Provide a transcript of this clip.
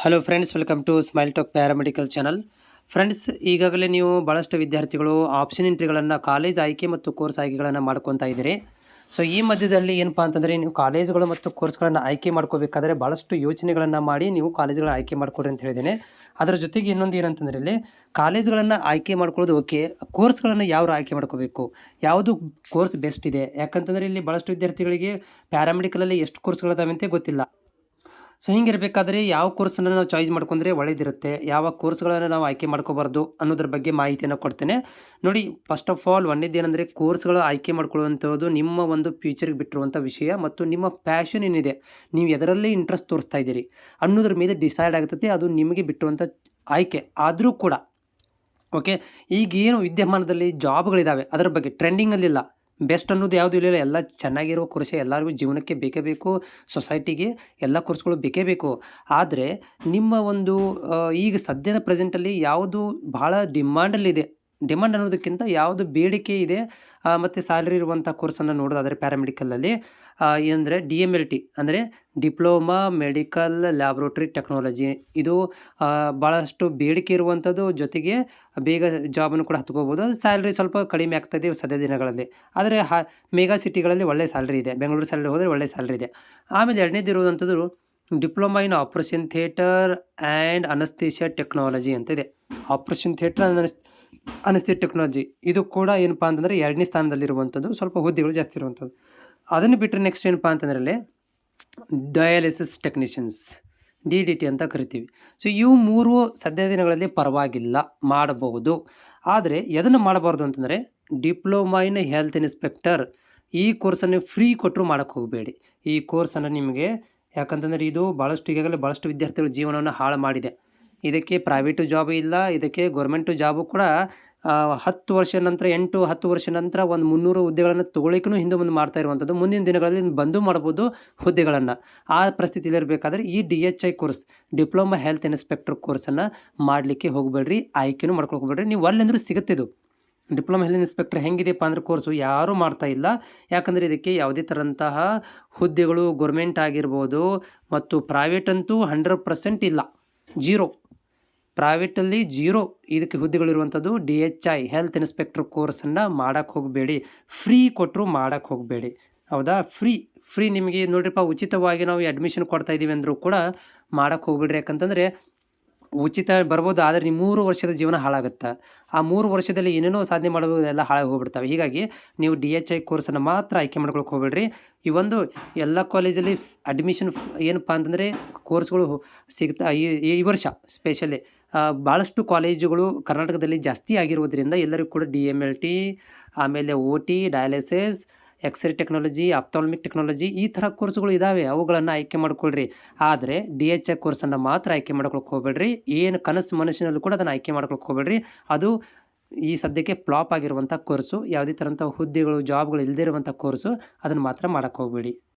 Hello friends, welcome to smile talk paramedical channel. Friends, ಈಗಾಗಲೇ ನೀವು ಭಾಳಷ್ಟು ವಿದ್ಯಾರ್ಥಿಗಳು ಆಪ್ಷನ್ ಎಂಟ್ರಿಗಳನ್ನು ಕಾಲೇಜ್ ಆಯ್ಕೆ ಮತ್ತು ಕೋರ್ಸ್ ಆಯ್ಕೆಗಳನ್ನು ಮಾಡ್ಕೊತಾ ಇದ್ದೀರಿ. ಸೊ ಈ ಮಧ್ಯದಲ್ಲಿ ಏನಪ್ಪ ಅಂತಂದರೆ, ನೀವು ಕಾಲೇಜುಗಳು ಮತ್ತು ಕೋರ್ಸ್ಗಳನ್ನು ಆಯ್ಕೆ ಮಾಡ್ಕೋಬೇಕಾದ್ರೆ ಭಾಳಷ್ಟು ಯೋಚನೆಗಳನ್ನು ಮಾಡಿ ನೀವು ಕಾಲೇಜುಗಳ ಆಯ್ಕೆ ಮಾಡ್ಕೊಡ್ರಿ ಅಂತ ಹೇಳಿದ್ದೇನೆ. ಅದರ ಜೊತೆಗೆ ಇನ್ನೊಂದು ಏನಂತಂದರೆ, ಇಲ್ಲಿ ಕಾಲೇಜುಗಳನ್ನು ಆಯ್ಕೆ ಮಾಡ್ಕೊಳ್ಳೋದು ಓಕೆ, ಕೋರ್ಸ್ಗಳನ್ನು ಯಾವ ಆಯ್ಕೆ ಮಾಡ್ಕೋಬೇಕು, ಯಾವುದು ಕೋರ್ಸ್ ಬೆಸ್ಟ್ ಇದೆ. ಯಾಕಂತಂದರೆ ಇಲ್ಲಿ ಭಾಳಷ್ಟು ವಿದ್ಯಾರ್ಥಿಗಳಿಗೆ ಪ್ಯಾರಾಮೆಡಿಕಲಲ್ಲಿ ಎಷ್ಟು ಕೋರ್ಸ್ಗಳಿದಾವೆ ಅಂತ ಗೊತ್ತಿಲ್ಲ. ಸೊ ಹಿಂಗಿರಬೇಕಾದ್ರೆ ಯಾವ ಕೋರ್ಸನ್ನು ನಾವು ಚಾಯ್ಸ್ ಮಾಡ್ಕೊಂಡ್ರೆ ಒಳ್ಳೆಯದಿರುತ್ತೆ, ಯಾವ ಕೋರ್ಸ್ಗಳನ್ನು ನಾವು ಆಯ್ಕೆ ಮಾಡ್ಕೋಬಾರ್ದು ಅನ್ನೋದ್ರ ಬಗ್ಗೆ ಮಾಹಿತಿಯನ್ನು ಕೊಡ್ತೇನೆ. ನೋಡಿ, ಫಸ್ಟ್ ಆಫ್ ಆಲ್ ಒಂದೇದೇನೆಂದರೆ, ಕೋರ್ಸ್ಗಳು ಆಯ್ಕೆ ಮಾಡ್ಕೊಳ್ಳುವಂಥದ್ದು ನಿಮ್ಮ ಒಂದು ಫ್ಯೂಚರ್ಗೆ ಬಿಟ್ಟಿರುವಂಥ ವಿಷಯ ಮತ್ತು ನಿಮ್ಮ ಪ್ಯಾಷನ್ ಏನಿದೆ, ನೀವು ಎದರಲ್ಲಿ ಇಂಟ್ರೆಸ್ಟ್ ತೋರಿಸ್ತಾ ಇದ್ದೀರಿ ಅನ್ನೋದ್ರ ಮೇಲೆ ಡಿಸೈಡ್ ಆಗ್ತದೆ. ಅದು ನಿಮಗೆ ಬಿಟ್ಟಿರುವಂಥ ಆಯ್ಕೆ ಆದರೂ ಕೂಡ ಓಕೆ. ಈಗೇನು ವಿದ್ಯಮಾನದಲ್ಲಿ ಜಾಬ್ಗಳಿದ್ದಾವೆ ಅದರ ಬಗ್ಗೆ ಟ್ರೆಂಡಿಂಗಲ್ಲಿಲ್ಲ, ಬೆಸ್ಟ್ ಅನ್ನೋದು ಯಾವುದು ಇಲ್ಲ. ಎಲ್ಲ ಚೆನ್ನಾಗಿರೋ ಕೋರ್ಸೇ ಎಲ್ಲರಿಗೂ ಜೀವನಕ್ಕೆ ಬೇಕೇ ಬೇಕು, ಸೊಸೈಟಿಗೆ ಎಲ್ಲ ಕೋರ್ಸ್ಗಳು ಬೇಕೇ ಬೇಕು. ಆದರೆ ನಿಮ್ಮ ಒಂದು ಈಗ ಸದ್ಯದ ಪ್ರೆಸೆಂಟಲ್ಲಿ ಯಾವುದು ಭಾಳ ಡಿಮಾಂಡಲ್ಲಿದೆ, ಡಿಮಾಂಡ್ ಅನ್ನೋದಕ್ಕಿಂತ ಯಾವುದು ಬೇಡಿಕೆ ಇದೆ ಮತ್ತು ಸ್ಯಾಲರಿ ಇರುವಂಥ ಕೋರ್ಸನ್ನು ನೋಡೋದಾದರೆ ಪ್ಯಾರಾಮೆಡಿಕಲಲ್ಲಿ ಏನಂದರೆ DMLT ಅಂದರೆ ಡಿಪ್ಲೊಮಾ ಮೆಡಿಕಲ್ ಲ್ಯಾಬ್ರೋಟರಿ ಟೆಕ್ನಾಲಜಿ. ಇದು ಭಾಳಷ್ಟು ಬೇಡಿಕೆ ಇರುವಂಥದ್ದು, ಜೊತೆಗೆ ಬೇಗ ಜಾಬನ್ನು ಕೂಡ ಹತ್ಕೋಬೋದು. ಅದು ಸ್ಯಾಲ್ರಿ ಸ್ವಲ್ಪ ಕಡಿಮೆ ಆಗ್ತಾಯಿದೆ ಸದ್ಯ ದಿನಗಳಲ್ಲಿ. ಆದರೆ ಮೇಗಾ ಸಿಟಿಗಳಲ್ಲಿ ಒಳ್ಳೆಯ ಸ್ಯಾಲ್ರಿ ಇದೆ, ಬೆಂಗಳೂರು ಸ್ಯಾಲ್ರಿ ಹೋದರೆ ಒಳ್ಳೆಯ ಸ್ಯಾಲ್ರಿ ಇದೆ. ಆಮೇಲೆ ಎರಡನೇದು ಇರುವಂಥದ್ದು diploma in operation theatre and anaesthesia technology ಅಂತ ಇದೆ. ಆಪ್ರೇಷನ್ ಥಿಯೇಟರ್ ಅನಸ್ತೇಷಿಯಾ ಟೆಕ್ನಾಲಜಿ ಇದು ಕೂಡ ಏನಪ್ಪ ಅಂತಂದರೆ ಎರಡನೇ ಸ್ಥಾನದಲ್ಲಿರುವಂಥದ್ದು, ಸ್ವಲ್ಪ ಹುದ್ದೆಗಳು ಜಾಸ್ತಿ ಇರುವಂಥದ್ದು. ಅದನ್ನು ಬಿಟ್ಟರೆ ನೆಕ್ಸ್ಟ್ ಏನಪ್ಪ ಅಂತಂದರೆ ಡಯಾಲಿಸಿಸ್ ಟೆಕ್ನಿಷಿಯನ್ಸ್, DDT ಅಂತ ಕರಿತೀವಿ. ಸೊ ಇವು ಮೂರು ಸದ್ಯ ದಿನಗಳಲ್ಲಿ ಪರವಾಗಿಲ್ಲ, ಮಾಡಬಹುದು. ಆದರೆ ಎದನ್ನು ಮಾಡಬಾರ್ದು ಅಂತಂದರೆ, ಡಿಪ್ಲೊಮಾ ಇನ್ ಹೆಲ್ತ್ ಇನ್ಸ್ಪೆಕ್ಟರ್ ಈ ಕೋರ್ಸನ್ನು ಫ್ರೀ ಕೊಟ್ಟರು ಮಾಡೋಕ್ಕೆ ಹೋಗಬೇಡಿ. ಈ ಕೋರ್ಸನ್ನು ನಿಮಗೆ ಯಾಕಂತಂದರೆ ಇದು ಈಗಾಗಲೇ ಭಾಳಷ್ಟು ವಿದ್ಯಾರ್ಥಿಗಳ ಜೀವನವನ್ನು ಹಾಳು ಮಾಡಿದೆ. ಇದಕ್ಕೆ ಪ್ರೈವೇಟು ಜಾಬು ಇಲ್ಲ, ಇದಕ್ಕೆ ಗೌರ್ಮೆಂಟು ಜಾಬು ಕೂಡ 10 ವರ್ಷ ನಂತರ 8-10 ವರ್ಷ ನಂತರ ಒಂದು 300 ಹುದ್ದೆಗಳನ್ನು ತೊಗೊಳಿಕ್ಕೂ ಹಿಂದೆ ಮುಂದೆ ಮಾಡ್ತಾ ಇರುವಂಥದ್ದು. ಮುಂದಿನ ದಿನಗಳಲ್ಲಿ ಬಂದು ಮಾಡ್ಬೋದು ಹುದ್ದೆಗಳನ್ನು. ಆ ಪರಿಸ್ಥಿತಿಯಲ್ಲಿರಬೇಕಾದ್ರೆ ಈ DHI course, diploma health inspector ಕೋರ್ಸನ್ನು ಮಾಡಲಿಕ್ಕೆ ಹೋಗಬೇಡ್ರಿ, ಆಯ್ಕೆನೂ ಮಾಡ್ಕೊಳಕ್ಕೆ ಹೋಗಬೇಡ್ರಿ. ನೀವು ಅಲ್ಲೆಂದ್ರೂ ಸಿಗುತ್ತೆ ಇದು. ಡಿಪ್ಲೊಮಾ ಹೆಲ್ತ್ ಇನ್ಸ್ಪೆಕ್ಟರ್ ಹೆಂಗಿದೆಯಪ್ಪ ಅಂದ್ರೆ ಕೋರ್ಸು ಯಾರೂ ಮಾಡ್ತಾ ಇಲ್ಲ. ಯಾಕಂದರೆ ಇದಕ್ಕೆ ಯಾವುದೇ ಥರಂತಹ ಹುದ್ದೆಗಳು ಗೌರ್ಮೆಂಟ್ ಆಗಿರ್ಬೋದು ಮತ್ತು ಪ್ರೈವೇಟ್ ಅಂತೂ 100% ಇಲ್ಲ, ಜೀರೋ. ಪ್ರೈವೇಟಲ್ಲಿ ಜೀರೋ ಇದಕ್ಕೆ ಹುದ್ದೆಗಳಿರುವಂಥದ್ದು. DHI ಹೆಲ್ತ್ ಇನ್ಸ್ಪೆಕ್ಟರ್ ಕೋರ್ಸನ್ನು ಮಾಡೋಕ್ಕೆ ಹೋಗಬೇಡಿ, ಫ್ರೀ ಕೊಟ್ಟರು ಮಾಡೋಕ್ಕೆ ಹೋಗಬೇಡಿ. ಹೌದಾ? ಫ್ರೀ ನಿಮಗೆ ನೋಡ್ರಿಪ್ಪ, ಉಚಿತವಾಗಿ ನಾವು ಅಡ್ಮಿಷನ್ ಕೊಡ್ತಾ ಇದ್ದೀವಿ ಅಂದರೂ ಕೂಡ ಮಾಡೋಕ್ಕೆ ಹೋಗ್ಬೇಡ್ರಿ. ಯಾಕಂತಂದರೆ ಉಚಿತ ಬರ್ಬೋದು, ಆದರೆ ನೀವು 3 ವರ್ಷದ ಜೀವನ ಹಾಳಾಗುತ್ತೆ. ಆ 3 ವರ್ಷದಲ್ಲಿ ಏನೇನೋ ಸಾಧನೆ ಮಾಡೋದೆಲ್ಲ ಹಾಳಾಗಿ ಹೋಗ್ಬಿಡ್ತವೆ. ಹೀಗಾಗಿ ನೀವು DHI ಕೋರ್ಸನ್ನು ಮಾತ್ರ ಆಯ್ಕೆ ಮಾಡ್ಕೊಳಕ್ಕೆ ಹೋಗಬೇಡ್ರಿ. ಈ ಒಂದು ಎಲ್ಲ ಕಾಲೇಜಲ್ಲಿ ಅಡ್ಮಿಷನ್ ಏನಪ್ಪ ಅಂತಂದರೆ ಕೋರ್ಸ್ಗಳು ಸಿಗ್ತಾ ಈ ವರ್ಷ ಸ್ಪೆಷಲಿ ಭಾಳಷ್ಟು ಕಾಲೇಜುಗಳು ಕರ್ನಾಟಕದಲ್ಲಿ ಜಾಸ್ತಿ ಆಗಿರೋದ್ರಿಂದ ಎಲ್ಲರಿಗೂ ಕೂಡ DMLT, ಆಮೇಲೆ OT, dialysis, x-ray technology, ophthalmic technology ಈ ಥರ ಕೋರ್ಸ್ಗಳು ಇದ್ದಾವೆ, ಅವುಗಳನ್ನು ಆಯ್ಕೆ ಮಾಡ್ಕೊಳ್ರಿ. ಆದರೆ DHI ಕೋರ್ಸನ್ನು ಮಾತ್ರ ಆಯ್ಕೆ ಮಾಡ್ಕೊಳಕ್ಕೆ ಹೋಗಬೇಡ್ರಿ. ಏನು ಕನಸು ಮನಸ್ಸಿನಲ್ಲೂ ಕೂಡ ಅದನ್ನು ಆಯ್ಕೆ ಮಾಡ್ಕೊಳಕ್ಕೆ ಹೋಗಬೇಡ್ರಿ. ಅದು ಈ ಸದ್ಯಕ್ಕೆ ಫ್ಲಾಪ್ ಆಗಿರುವಂಥ ಕೋರ್ಸು, ಯಾವುದೇ ಥರಂಥ ಹುದ್ದೆಗಳು ಜಾಬ್ಗಳು ಇಲ್ಲದೇ ಇರುವಂಥ ಕೋರ್ಸು, ಅದನ್ನು ಮಾತ್ರ ಮಾಡೋಕ್ಕೆ ಹೋಗಬೇಡಿ.